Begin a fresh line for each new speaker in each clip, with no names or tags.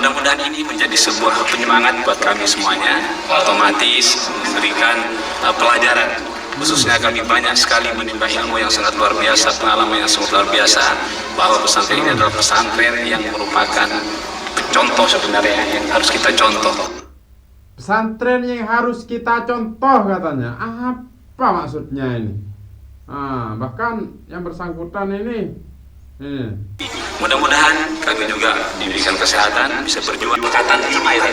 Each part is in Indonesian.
mudah-mudahan ini menjadi sebuah penyemangat buat kami semuanya, otomatis memberikan pelajaran. Khususnya kami banyak sekali menimba ilmu yang sangat luar biasa, pengalaman yang sangat luar biasa, bahwa pesantren ini adalah pesantren yang merupakan contoh sebenarnya yang harus kita contoh.
Pesantren yang harus kita contoh katanya. Apa maksudnya ini? Bahkan yang bersangkutan ini.
Mudah-mudahan kami juga diberikan kesehatan, bisa berjuang. Angkatan 5 ya,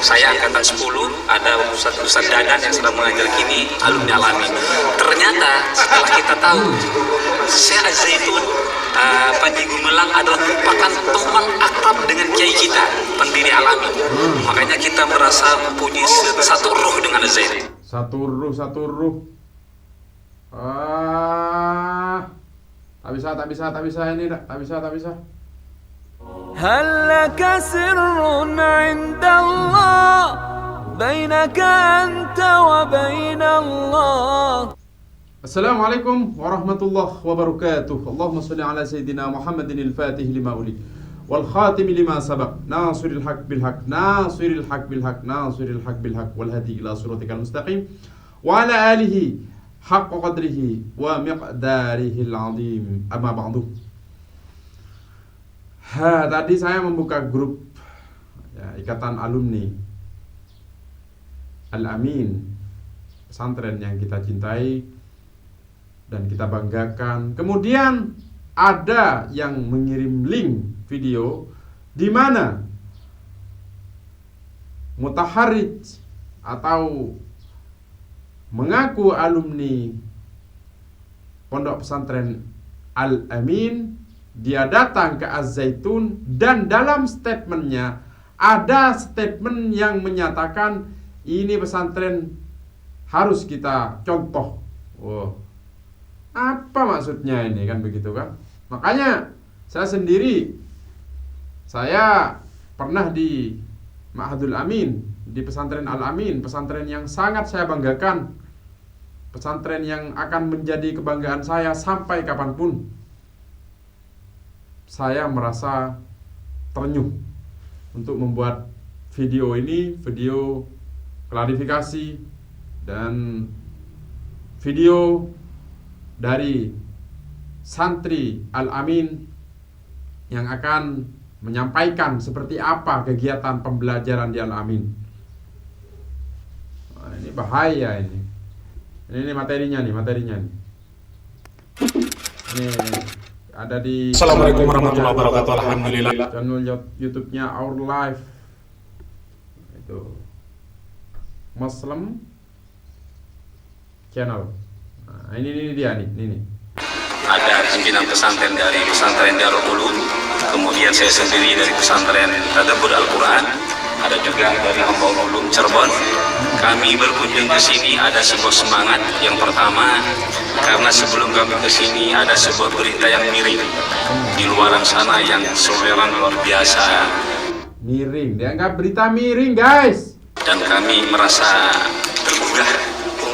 saya angkatan 10, ada Ustaz Dadan yang sedang mengajar kini, alumni Al-Amin. Ternyata setelah kita tahu, Syekh Az-Zaitun Panji Gumilang adalah merupakan teman akrab dengan kiai kita, pendiri Al-Amin. Makanya kita merasa mempunyai satu ruh dengan Az-Zaitun.
Satu ruh. Tak bisa ini, tak bisa.
هل لك سر عند الله بينك أنت وبين الله.
Assalamualaikum warahmatullahi wabarakatuh. Allahumma salli ala sayyidina Muhammadin al-Fatih lima uli wal khatimi lima sabaq, nasiril haq bil haq, nasiril haq bil haq, nasiril haq bil haq, wal hadi ila siratikal mustaqim, wa ala alihi haqqa qadrihi wa miqdarihi al-azim. Amma ba'du. Tadi saya membuka grup ikatan alumni Al-Amin, pesantren yang kita cintai dan kita banggakan. Kemudian ada yang mengirim link video di mana mutaharrij atau mengaku alumni pondok pesantren Al-Amin, dia datang ke Az-Zaitun dan dalam statementnya ada statement yang menyatakan ini pesantren harus kita contoh. Apa maksudnya ini, kan begitu kan? Makanya saya pernah di Ma'hadul Amin, di pesantren Al-Amin, pesantren yang sangat saya banggakan, pesantren yang akan menjadi kebanggaan saya sampai kapanpun. Saya merasa terenyuh untuk membuat video ini, video klarifikasi dan video dari santri Al-Amin yang akan menyampaikan seperti apa kegiatan pembelajaran di Al-Amin. Ini bahaya ini. Ini materinya nih. Ini ada di
Assalamualaikum warahmatullahi wabarakatuh. Alhamdulillah.
Channel YouTube-nya Our Life. Itu Muslim Channel. Ini dia nih.
Ada pimpinan pesantren dari pesantren Darul Ulum, kemudian saya sendiri dari pesantren Tadabbur Al-Quran, ada juga dari Hamba Ulum Cirebon. Kami berkunjung ke sini ada sebuah semangat. Yang pertama, karena sebelum kami ke sini ada sebuah berita yang miring di luaran sana yang soberan luar biasa.
Miring, dianggap berita miring, guys.
Dan kami merasa tergugah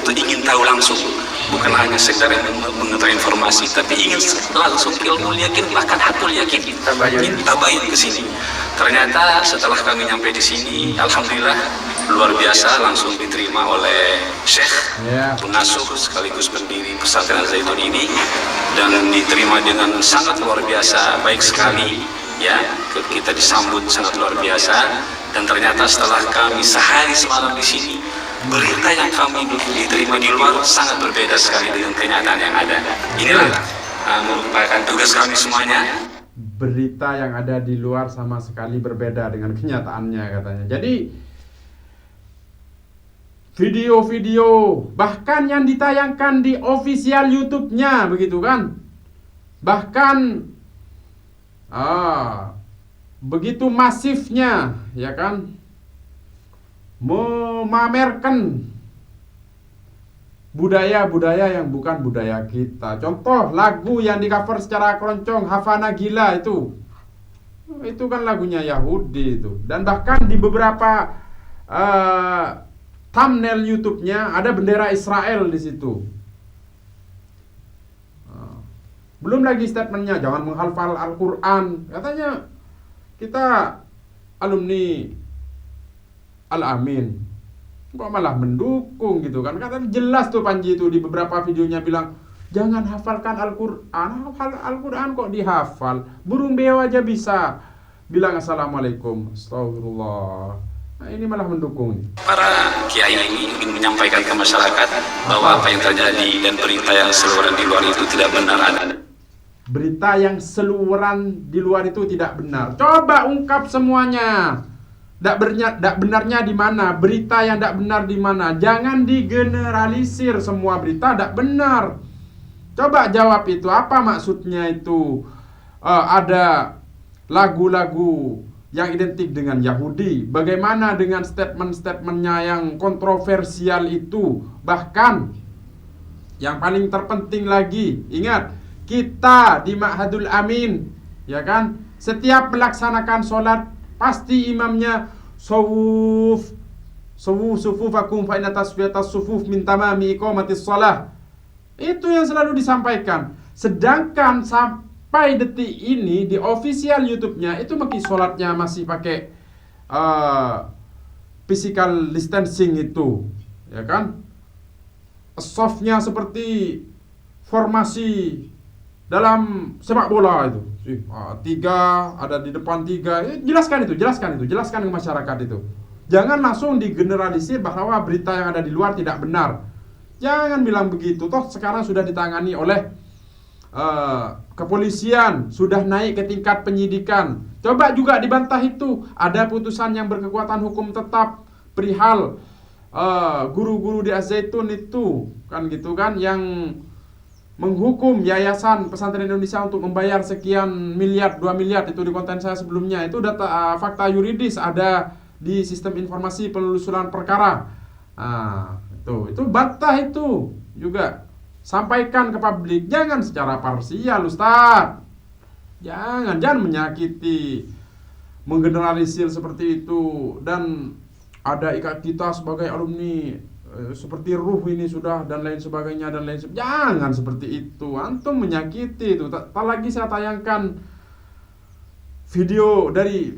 untuk ingin tahu langsung, bukan hanya sekedar mengetahui informasi, tapi ingin langsung ilmu yakin, bahkan hakul yakin. Kita bayar ke sini. Ternyata setelah kami nyampe di sini, alhamdulillah luar biasa, langsung diterima oleh Syekh pengasuh sekaligus pendiri pesantren Al-Zaitun ini, dan diterima dengan sangat luar biasa, baik sekali ya. Kita disambut sangat luar biasa, dan ternyata setelah kami sehari semalam di sini, berita yang kami diterima di luar sangat berbeda sekali dengan kenyataan yang ada. Inilah merupakan tugas kami semuanya.
Berita yang ada di luar sama sekali berbeda dengan kenyataannya, katanya. Jadi video-video bahkan yang ditayangkan di official YouTube-nya, begitu kan? Bahkan begitu masifnya, ya kan, memamerkan budaya-budaya yang bukan budaya kita. Contoh lagu yang di cover secara keroncong, Hafana Gila itu kan lagunya Yahudi itu. Dan bahkan di beberapa thumbnail YouTube-nya ada bendera Israel di situ. Belum lagi statementnya jangan menghafal Al-Quran. Katanya kita alumni Al-Amin kok malah mendukung gitu kan. Karena jelas tuh Panji itu di beberapa videonya bilang jangan hafalkan Al-Quran. Al-Quran kok dihafal, burung beo aja bisa bilang assalamualaikum, astagfirullah. Nah, ini malah mendukung nih.
Para kiai ini ingin menyampaikan ke masyarakat bahwa apa yang terjadi dan berita yang seluruhan di luar itu tidak benar.
Berita yang seluruhan di luar itu tidak benar. Coba ungkap semuanya. Tidak benarnya di mana? Berita yang tidak benar di mana? Jangan digeneralisir semua berita tidak benar. Coba jawab itu. Apa maksudnya itu? Ada lagu-lagu yang identik dengan Yahudi. Bagaimana dengan statement-statementnya yang kontroversial itu? Bahkan yang paling terpenting lagi, ingat, kita di Ma'hadul Amin, ya kan, setiap melaksanakan sholat pasti imamnya sufufakum fa inna tasfiyatas sufuf min tamami iqamatis shalah. Itu yang selalu disampaikan. Sedangkan sampai detik ini di official YouTube-nya itu sholatnya masih pakai physical distancing itu, ya kan? Softnya seperti formasi dalam sepak bola itu. Tiga, ada di depan tiga. Jelaskan ke masyarakat itu. Jangan langsung digeneralisir bahwa berita yang ada di luar tidak benar. Jangan bilang begitu. Toh sekarang sudah ditangani oleh kepolisian, sudah naik ke tingkat penyidikan. Coba juga dibantah itu. Ada putusan yang berkekuatan hukum tetap perihal guru-guru di Az-Zaitun itu, kan gitu kan, yang menghukum Yayasan Pesantren Indonesia untuk membayar sekian miliar, 2 miliar, itu di konten saya sebelumnya. Itu data fakta yuridis ada di sistem informasi penelusuran perkara. Itu bantah itu juga. Sampaikan ke publik, jangan secara parsial, Ustaz. Jangan menyakiti, menggeneralisir seperti itu. Dan ada ikat kita sebagai alumni seperti ruh ini sudah dan lain sebagainya dan lain sebagainya. Jangan seperti itu, antum menyakiti itu. Tak lagi saya tayangkan video dari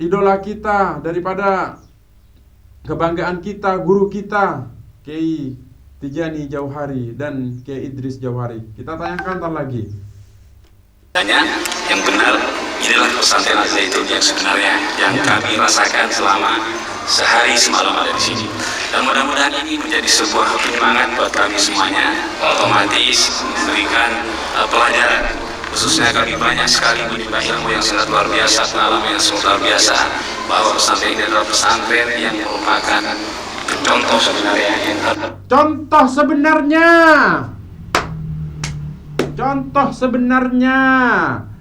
idola kita, daripada kebanggaan kita, guru kita, Kiai Tijani Jauhari dan Kiai Idris Jauhari. Kita tayangkan tak lagi.
Yang benar, inilah pesantren Az-Zaitun yang sebenarnya yang kami rasakan selama sehari semalam ada di sini. Dan mudah-mudahan ini menjadi sebuah penyemangat buat kami semuanya, otomatis memberikan pelajaran. Khususnya kami banyak sekali menimba ilmu yang sangat luar biasa, pengalaman yang sangat luar biasa, bahwa pesantren ini adalah pesantren yang merupakan contoh sebenarnya.
Contoh sebenarnya.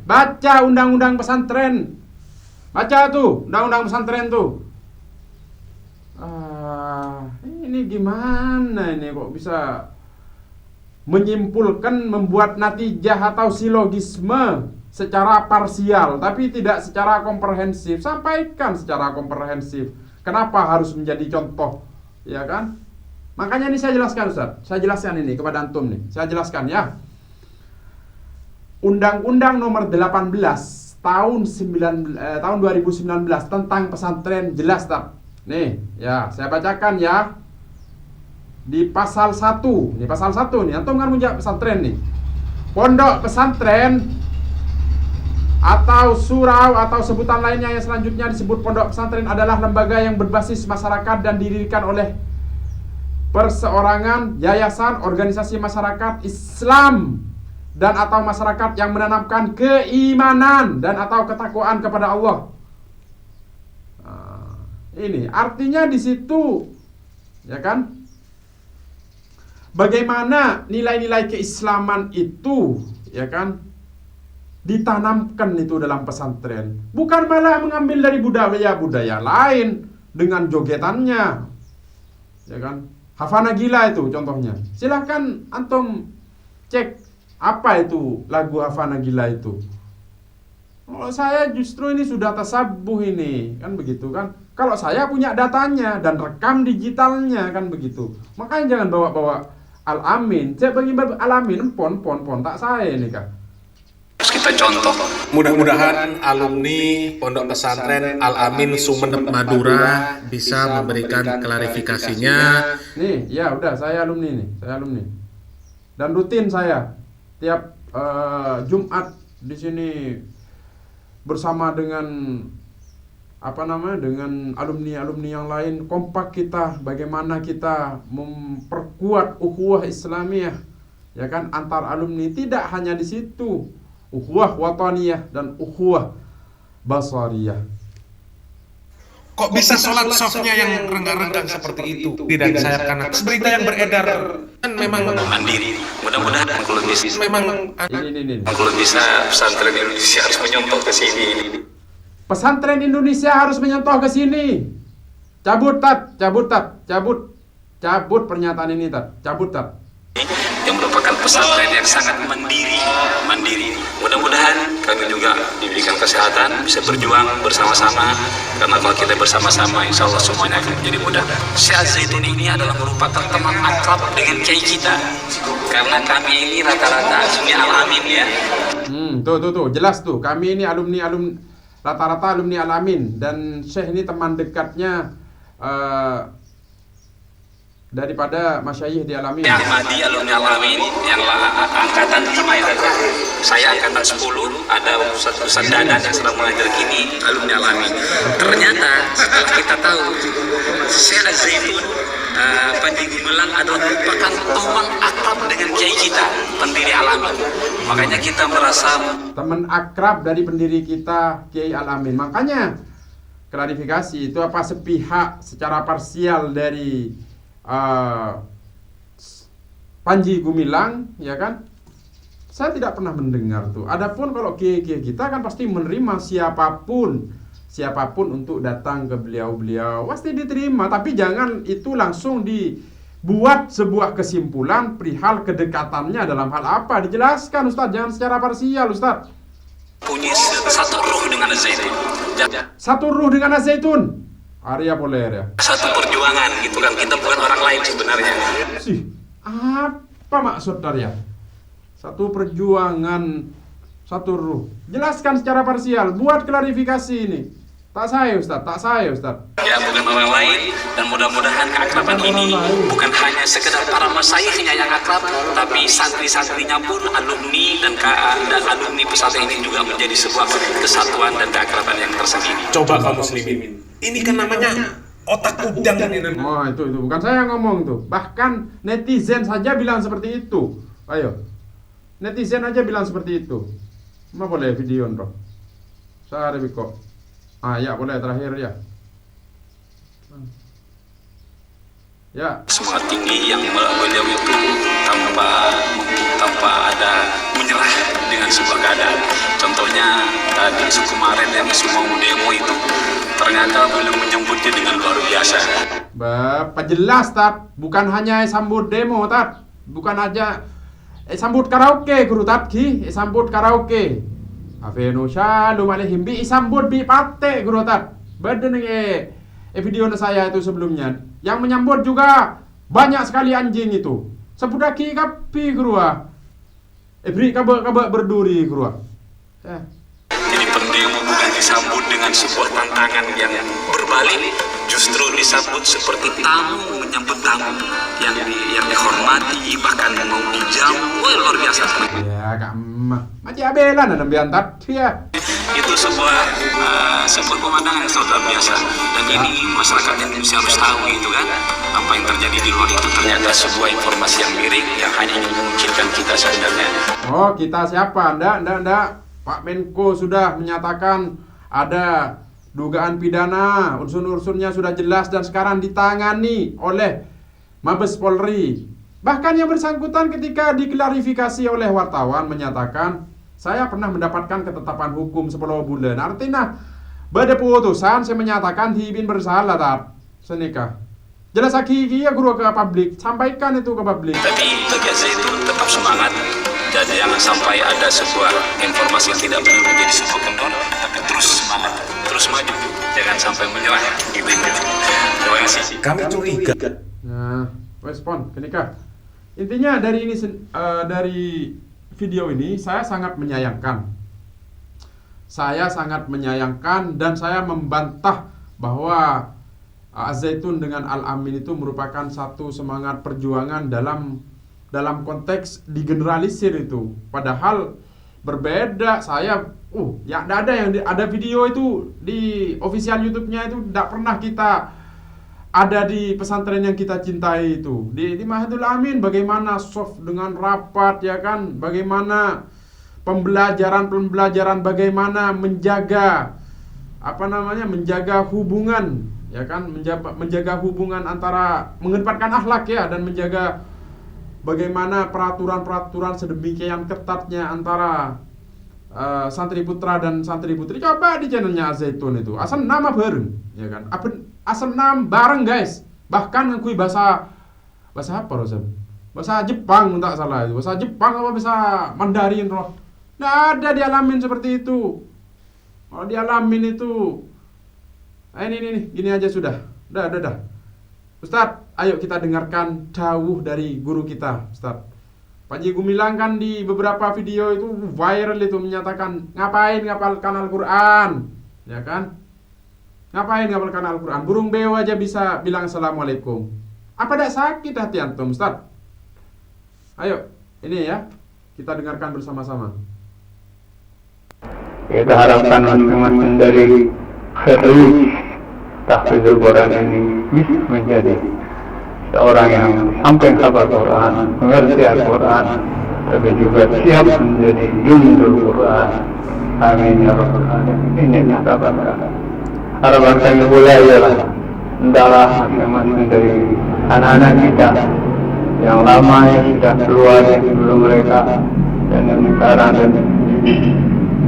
Baca undang-undang pesantren. Baca tuh undang-undang pesantren tuh. Ini gimana ini kok bisa menyimpulkan, membuat natijah atau silogisme secara parsial tapi tidak secara komprehensif. Sampaikan secara komprehensif. Kenapa harus menjadi contoh, ya kan? Makanya ini saya jelaskan, Ustaz. Saya jelaskan ini kepada antum nih. Saya jelaskan ya. Undang-Undang nomor 18 tahun 2019 tentang pesantren jelas tak? Nih, ya, saya bacakan ya. Di pasal 1. Ini pasal 1 nih. Antum kan punya pesantren nih. Pondok pesantren atau surau atau sebutan lainnya yang selanjutnya disebut pondok pesantren adalah lembaga yang berbasis masyarakat dan didirikan oleh perseorangan, yayasan, organisasi masyarakat Islam dan atau masyarakat yang menanamkan keimanan dan atau ketakwaan kepada Allah. Ini artinya di situ, ya kan? Bagaimana nilai-nilai keislaman itu, ya kan, ditanamkan itu dalam pesantren. Bukan malah mengambil dari budaya-budaya lain dengan jogetannya, ya kan? Hafana Gila itu contohnya. Silahkan antum cek apa itu lagu Hafana Gila itu. Oh, saya justru ini sudah tasabuh ini, kan begitu kan? Kalau saya punya datanya dan rekam digitalnya, kan begitu. Makanya jangan bawa-bawa Al-Amin. Saya bagi Al-Amin pon tak saya ini kan.
kita contoh.
Mudah-mudahan alumni Pondok Pesantren Al-Amin Sumeneb Madura bisa memberikan klarifikasinya.
Nih, ya udah, saya alumni nih, dan rutin saya tiap Jumat di sini bersama dengan dengan alumni-alumni yang lain. Kompak kita, bagaimana kita memperkuat ukhuwah Islamiyah, ya kan, antar alumni. Tidak hanya di situ, ukhuwah wataniyah dan ukhuwah basariyah.
Kok bisa sholat softnya yang renggang-renggang seperti itu? Tidak disayapkan atas berita yang beredar. Kan memang
Mandiri. Mudah-mudahan kalau bisa,
Ini.
kalau bisa pesantren Indonesia harus menyontoh ke sini.
Pesantren Indonesia harus menyentuh ke sini. Cabut pernyataan ini, cabut.
Yang merupakan pesantren yang sangat mandiri. Mudah-mudahan kami juga diberikan kesehatan, bisa berjuang bersama-sama. Karena kalau kita bersama-sama, insya Allah semuanya akan menjadi mudah. Syekh Zaitun ini adalah merupakan teman akrab dengan kiai kita. Karena kami ini rata-rata Sunni Al-Amin ya.
Tuh, jelas tuh. Kami ini rata-rata alumni Al-Amin, dan Syekh ini teman dekatnya daripada masyayikh di Al-Amin.
Yang Ahmadi alumni Al-Amin yang angkatan 5 itu. Saya angkatan 10, ada Ustaz Dadan yang sedang mengajar kini alumni Al-Amin. Ternyata setelah kita tahu Syekh Zaitun Panji Gumilang adalah merupakan teman akrab dengan kiai kita, pendiri Al-Amin. Makanya kita merasa
teman akrab dari pendiri kita, Kiai Al-Amin. Makanya klarifikasi itu apa, sepihak secara parsial dari Panji Gumilang, ya kan? Saya tidak pernah mendengar tuh. Adapun kalau kiai-kiai kita kan pasti menerima siapapun untuk datang ke beliau pasti diterima, tapi jangan itu langsung dibuat sebuah kesimpulan perihal kedekatannya dalam hal apa. Dijelaskan Ustaz, jangan secara parsial Ustaz.
punya satu ruh dengan Zaitun.
Satu ruh dengan Zaitun. Arya Poler ya.
Satu perjuangan gitu kan, kita bukan orang lain sebenarnya.
Sih, apa maksud Arya? Satu perjuangan, satu ruh. Jelaskan secara parsial, buat klarifikasi ini. Tak saya Ustaz.
Ya, bukan orang lain, dan mudah-mudahan keakraban ini bukan hanya sekedar para masyayikhnya yang akrab, tapi santri-santrinya pun alumni dan alumni pesantren ini juga menjadi sebuah kesatuan dan keakraban yang tersendiri.
coba kaum muslimin. Ini kan namanya otak udang ini.
Oh, itu bukan saya yang ngomong tuh. Bahkan netizen saja bilang seperti itu. Ayo. Netizen aja bilang seperti itu. Ma boleh video bro. Sehari kok. Ya boleh terakhir ya. Ya.
Semangat tinggi yang beliau itu tanpa ada menyerah dengan sebuah keadaan. Contohnya tadi kemarin yang semua demo itu ternyata beliau menyambutnya dengan luar biasa.
Bapak jelas Tat, bukan hanya sambut demo Tat, bukan aja sambut karaoke guru Tat sambut karaoke. Afenu shalom alaihim bi sambut bi pate guru Tat. Badan video saya itu sebelumnya yang menyambut juga banyak sekali anjing itu. Sebudaki kapi guru beri kabar berduri guru.
Jadi pendemo bukan disambut dengan sebuah tantangan yang berbalik, justru disambut seperti tamu menyambut tamu yang dihormati, bahkan mau dijamu. Wah, luar biasa.
Ya kak mah macam abelan ada biantat ya.
Itu sebuah pemandangan yang luar biasa, dan ini masyarakat Indonesia harus tahu gitu kan, apa yang terjadi di luar itu ternyata sebuah informasi yang miring yang hanya memungkinkan kita sebenarnya.
Oh, kita siapa? Ndak. Pak Menko sudah menyatakan ada dugaan pidana, unsur-unsurnya sudah jelas dan sekarang ditangani oleh Mabes Polri. Bahkan yang bersangkutan ketika diklarifikasi oleh wartawan menyatakan, saya pernah mendapatkan ketetapan hukum 10 bulan. Artinya, pada putusan saya menyatakan Hibin bersalah tak senikah. Jelas hakiki ya guru ke publik, sampaikan itu ke publik.
Tapi bagi Zaitun tetap semangat. Dan jangan sampai ada sebuah informasi yang tidak benar menjadi sebuah kendor, tapi terus semangat, terus maju, jangan sampai menyerah. Gitu. Terima kasih.
Kami curiga.
Nah, respon kenikah. Intinya dari ini dari video ini saya sangat menyayangkan saya sangat menyayangkan dan saya membantah bahwa Az-Zaitun dengan Al-Amin itu merupakan satu semangat perjuangan dalam konteks digeneralisir itu. Padahal berbeda. Saya ya ada yang ada video itu di official YouTube-nya itu tidak pernah kita ada di pesantren yang kita cintai itu. Di Mahadul Amin bagaimana soft dengan rapat ya kan, bagaimana pembelajaran bagaimana menjaga menjaga hubungan ya kan, menjaga hubungan antara mengedepankan akhlak ya, dan menjaga bagaimana peraturan sedemikian ketatnya antara santri putra dan santri putri. Coba di channelnya Az-Zaitun itu asal nama bareng ya kan, asal nama bareng guys, bahkan ngakui bahasa apa Rosem, bahasa Jepang tak salah itu, bahasa Jepang apa bahasa Mandarin roh. Nggak ada dialamin seperti itu. Kalau dialamin itu ini gini aja sudah. Udah. Ustadz, ayo kita dengarkan dawuh dari guru kita, Ustadz. Panji Gumilang kan di beberapa video itu viral itu menyatakan ngapain ngapalkan Al-Quran, ya kan? Ngapain ngapalkan Al-Quran? Burung beo aja bisa bilang assalamualaikum. Apa tidak sakit hati antum, Ustadz? Ayo, ini ya, kita dengarkan bersama-sama.
Kita harapkan masing-masing dari khairul tahfidzul Quran ini bisa menjadi seorang yang sampai hafal Quran, mengerti Al-Quran, tapi juga siap menjadi jundul Quran. Amin ya rabbal alamin. Ini harapan kami pula ialah hendaklah masing-masing dari anak-anak kita yang lama yang sudah keluar sebelum mereka dan yang sekarang dan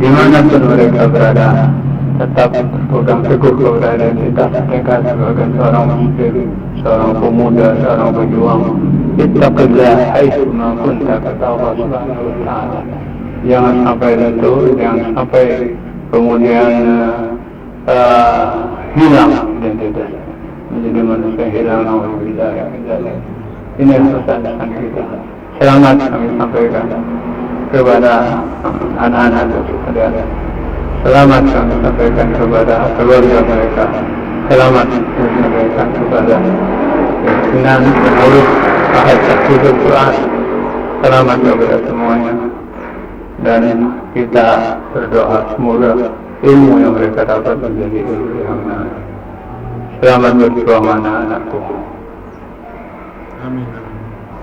dimanapun mereka berada, tetap berpegang teguh keberadaan kita sebagai seorang muslim, seorang pemuda, seorang pejuang. Ittaqillah haitsu ma kunta, kata Allah Subhanahu wa taala. Jangan sampai lentur, jangan sampai kemudian hilang identitas, menjadi manusia hilang. Ini pesan kita. Selamat kami sampaikan kepada anak-anak saudara. Selamat kami sampaikan kepada keluarga mereka. Selamat kami sampaikan kepada pimpinan pengurus Mahad Tahfidzul Quran. Selamat kepada semuanya. Dan kita berdoa semoga ilmu yang mereka dapat menjadi ilmu yang benar. Selamat berjuang anak-anakku.
Amin.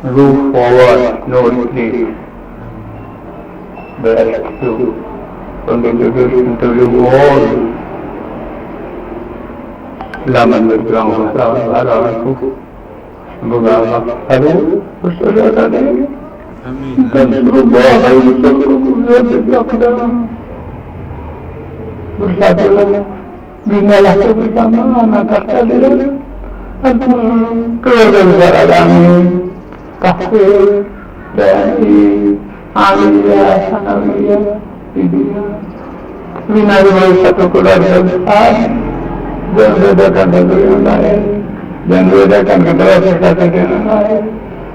Move forward, no retreat. Bless you from the introduction to the world. Selamat berjuang bersama-sama. Semoga Allah selalu bersaudara diri dan berubah bersatulah, binalah kebersamaan antara kalian. Keluarga besar Al-Amin, Tahfidz, TNI, Aliyah, Sanawiyah, Idiyah, bina dari satu keluarga besar, dan bedakan satu yang lain, dan bedakan kepada satu yang lain.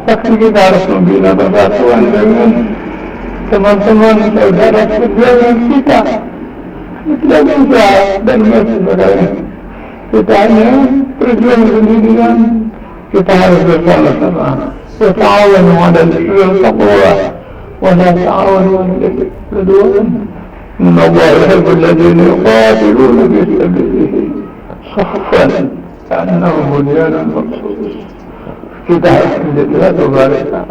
Tapi kita harus membina persatuan dengan teman-teman saudara sejarah kita. Tidak bisa dan masih sebagainya. Kita hanya berjuang sendirian. Kita harus bersama-sama. Ta'awanu 'alal birri wat taqwa wa la ta'awanu 'alal ithmi wal 'udwan. Inna Allaha yuhibbul ladzina yuqatiluna fi sabilihi saffan ka'annahum bunyanun marsus. Kita harus menjadi satu barisan,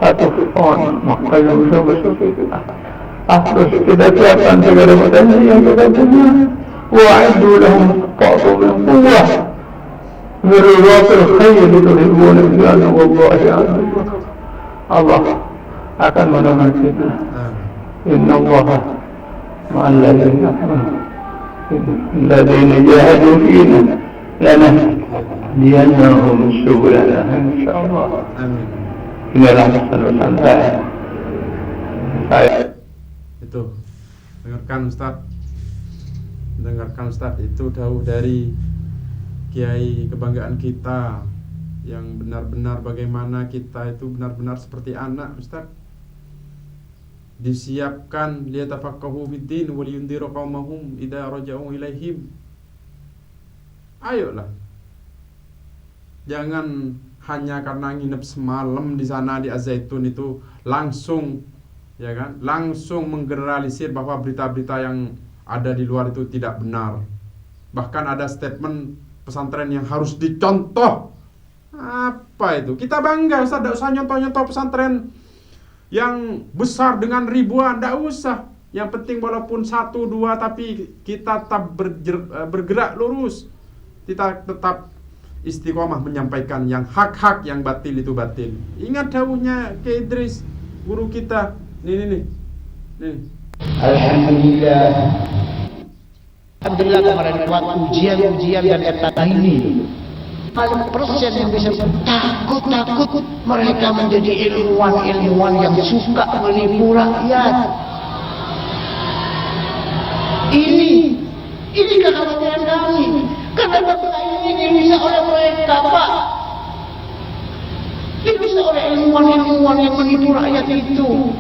satu front, maka yang bersama-sama kita harus kita siapkan segala potensi yang kita punya. Wa'iddu lahum ta'atu min quwwah Mirwatul khayr tuhibun al-jannah wallahi a'lam. Allah akan menolong kita. Inna Allah ma'al ladzina jahadu fina lanahdiyannahum subulana insyaallah.
Amin.
Inilah pesan-pesan saya.
Itu dengarkan Ustaz, itu dawuh dari Kiai kebanggaan kita yang benar-benar bagaimana kita itu benar-benar seperti anak Ustaz. disiapkan liyatafaqahu fiddin wa liyundhiru qaumahum idza raja'u ilaihim. Ayolah. Jangan hanya karena nginep semalam di sana di Az-Zaitun itu langsung, ya kan? Langsung menggeneralisir bahwa berita-berita yang ada di luar itu tidak benar. Bahkan ada statement pesantren yang harus dicontoh. Apa itu? Kita bangga, Ustaz, tidak usah nyontoh-nyontoh pesantren yang besar dengan ribuan, tidak usah. Yang penting walaupun 1, 2, tapi kita tetap bergerak lurus. Kita tetap istiqomah menyampaikan yang hak-hak, yang batil itu batil. Ingat dawuhnya Ki Idris, guru kita. Nih.
Alhamdulillah. Alhamdulillah kemarin buat ujian-ujian dan etapa ini. Paling persen yang bisa takut mereka menjadi ilmuwan yang suka menipu rakyat. Ini kekhawatiran kami. Karena bangsa ini bisa oleh mereka, Pak. Bisa oleh ilmuwan yang menipu rakyat itu.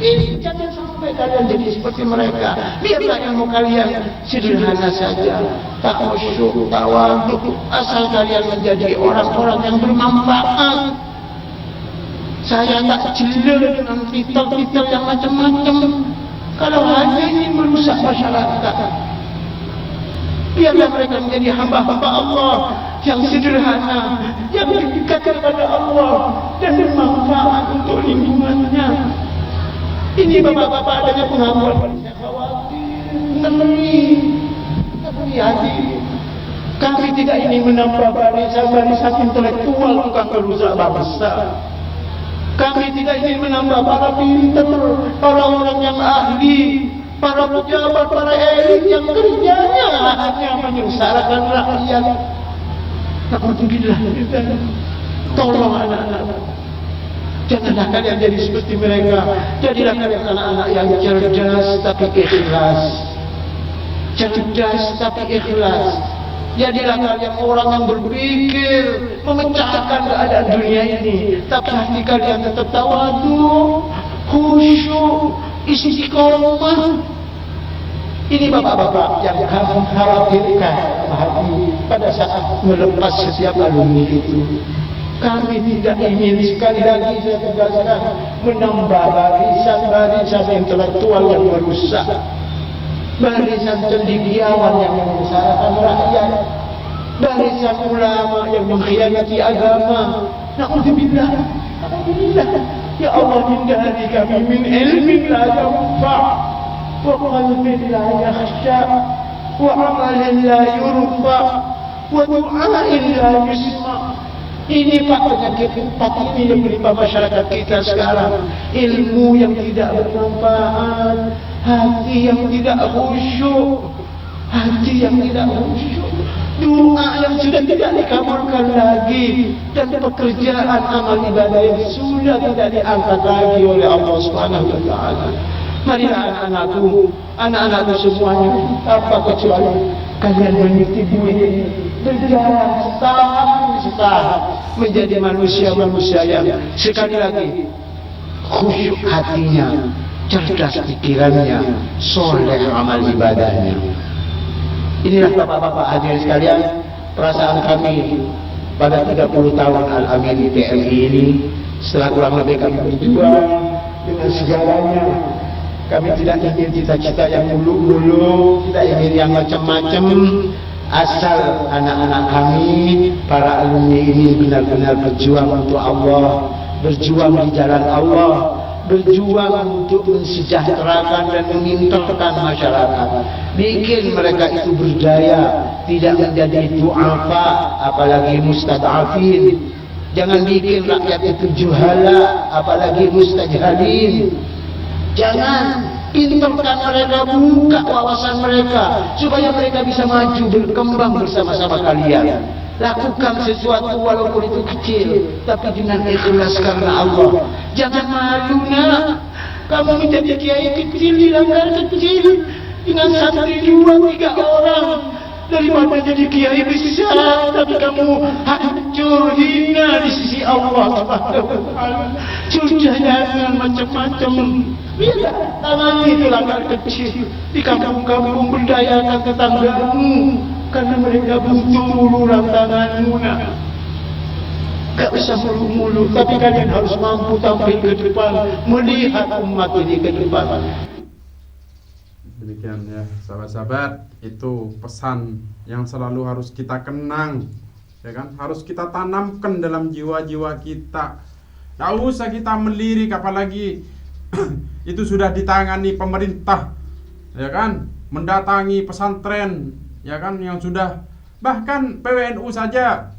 Ini jangan sampai kalian jadi seperti mereka. Biarlah ilmu kalian sederhana saja, tak khusyuk, tawadhu, asal kalian menjadi orang-orang yang bermanfaat. Saya tak jela dengan titel-titel yang macam-macam. Kalau hanya ingin merusak masyarakat, biarlah mereka menjadi hamba-hamba Allah yang sederhana, yang dekat kepada Allah dan bermanfaat untuk lingkungannya. Ini bapak-bapak adanya pengakuan, saya khawatir, ngeri hati. Kami tidak ingin menambah barisan intelektual tukang perusak bangsa. Kami tidak ingin menambah para pintar, para orang yang ahli, para pejabat, para elit yang kerjanya hanya menyengsarakan rakyat. Alhamdulillah, tolong anak-anak. Janganlah kalian jadi seperti mereka. Jadilah kalian anak-anak yang cerdas tapi ikhlas. Cerdas tapi ikhlas. Jadilah kalian orang yang berpikir memecahkan keadaan dunia ini, tapi hati kalian tetap tawadhu, khusyuk, istiqomah. Ini bapak-bapak yang kami khawatirkan hati pada saat melepas setiap alumni itu. Kami tidak ingin, sekali lagi saya tegaskan, menambah barisan-barisan intelektual yang merusak, barisan cendekiawan yang menyesatkan rakyat, barisan ulama yang mengkhianati agama. Na'udzubillah. Ya Allah, hindari kami min ilmin la yanfa' wa qalbin la yakhsha wa amalin la yurfa' wa du'ain la yusma'. Ini Pak, penyakit ini yang menimpa masyarakat kita sekarang. Ilmu yang tidak bermanfaat, hati yang tidak khusyuk, doa yang sudah tidak dikabulkan lagi, dan pekerjaan amal ibadah yang sudah tidak diangkat lagi oleh Allah Subhanahu wa taala. Marilah anak-anakku semuanya, tanpa kecuali kalian mengikuti bui ini, berjalan setahap menjadi manusia-manusia yang sekali lagi khusyuk hatinya, cerdas pikirannya, soleh amal ibadahnya. Inilah bapak-bapak hadirin sekalian, perasaan kami pada 30 tahun Al-Amin TMI ini. Setelah kurang lebih kami berjuang dengan segalanya. Kami tidak ingin cita-cita yang muluk-muluk, tidak ingin yang macam-macam. Asal anak-anak kami, para alumni ini benar-benar berjuang untuk Allah, berjuang di jalan Allah, berjuang untuk mensejahterakan dan menginterkan masyarakat, bikin mereka itu berdaya, tidak menjadi du'afa, apalagi mustad'afin. Jangan bikin rakyat itu juhala, apalagi mustajhalin. Jangan, pintarkan mereka, buka wawasan mereka supaya mereka bisa maju berkembang bersama-sama kalian. Lakukan sesuatu walaupun itu kecil, tapi dengan ikhlas karena Allah. Jangan malu nak, kamu menjadi kiai kecil di langgar kecil dengan santri 2-3 orang, daripada jadi kiai besar tapi kamu hancur hina di sisi Allah Subhanahu wa taala. Sudah jangan macam-macam. Biarlah tangani itu langkah kecil di kampung-kampung, berdayakan tetanggamu karena mereka butuh uluran tanganmu. Gak usah mulu-mulu, tapi kalian harus mampu tampil ke depan, melihat umat ini ke depan.
Demikian ya sahabat-sahabat, itu pesan yang selalu harus kita kenang, ya kan? Harus kita tanamkan dalam jiwa-jiwa kita. Gak usah kita melirik, apalagi itu sudah ditangani pemerintah, ya kan? Mendatangi pesantren, ya kan? Yang sudah, bahkan PWNU saja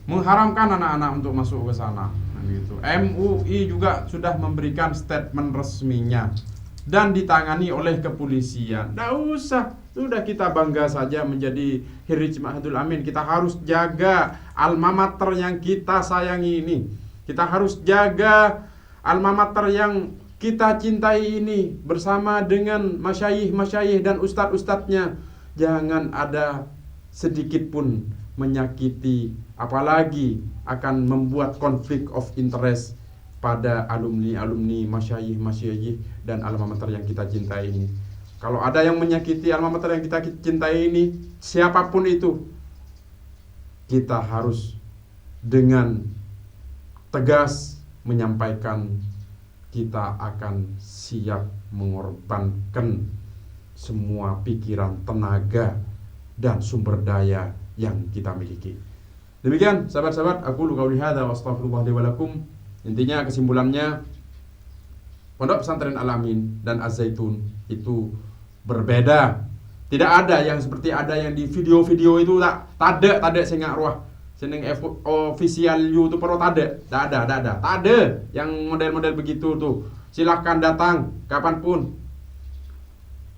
mengharamkan anak-anak untuk masuk ke sana. Nah, gitu. MUI juga sudah memberikan statement resminya dan ditangani oleh kepolisian. Nggak usah, sudah kita bangga saja menjadi Hirij Ma'hadul Amin. Kita harus jaga alma mater yang kita sayangi ini. Kita harus jaga alma mater yang kita cintai ini bersama dengan masyayikh-masyayikh dan ustadz-ustadznya. Jangan ada sedikit pun menyakiti, apalagi akan membuat konflik of interest pada alumni-alumni, masyayikh dan alma mater yang kita cintai ini. Kalau ada yang menyakiti alma mater yang kita cintai ini, siapapun itu, kita harus dengan tegas menyampaikan kita akan siap mengorbankan semua pikiran, tenaga, dan sumber daya yang kita miliki. Demikian sahabat-sahabat, aku qauli hadza wa astaghfirullah li wa lakum. Intinya, kesimpulannya, Pondok Pesantren Al-Amin dan Az-Zaitun itu berbeda. Tidak ada yang seperti ada yang di video-video itu, tak ada sing arwah seneng official YouTuber, tak ada yang model-model begitu tuh. Silahkan datang kapanpun.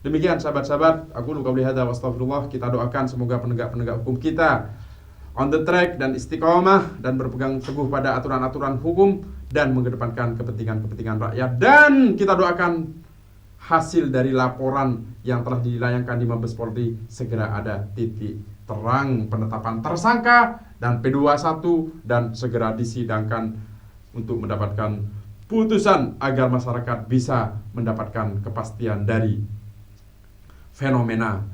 Demikian sahabat-sahabat, aku qauli hadza wa astaghfirullah. Kita doakan semoga penegak-penegak hukum kita on the track dan istiqomah dan berpegang teguh pada aturan-aturan hukum dan mengedepankan kepentingan-kepentingan rakyat. Dan kita doakan hasil dari laporan yang telah dilayangkan di Mabes Polri segera ada titik terang penetapan tersangka dan P21 dan segera disidangkan untuk mendapatkan putusan agar masyarakat bisa mendapatkan kepastian dari fenomena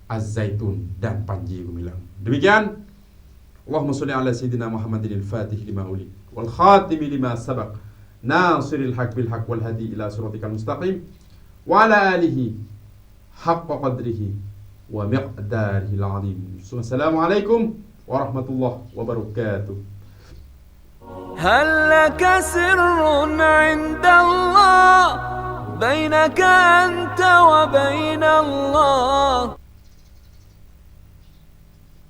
Az-Zaitun dan Panji Gumilang. Demikian, Allahumma sholli ala sayyidina Muhammadin al-Fatih lima ulik wal khatimi lima sabaq nasiril haq bil haq wal hadi ila siratikal mustaqim wa ala alihi haqqa qadrihi wa miqdarihil azim. Assalamualaikum warahmatullahi wabarakatuh.
هل لك سر عند الله بينك أنت وبين الله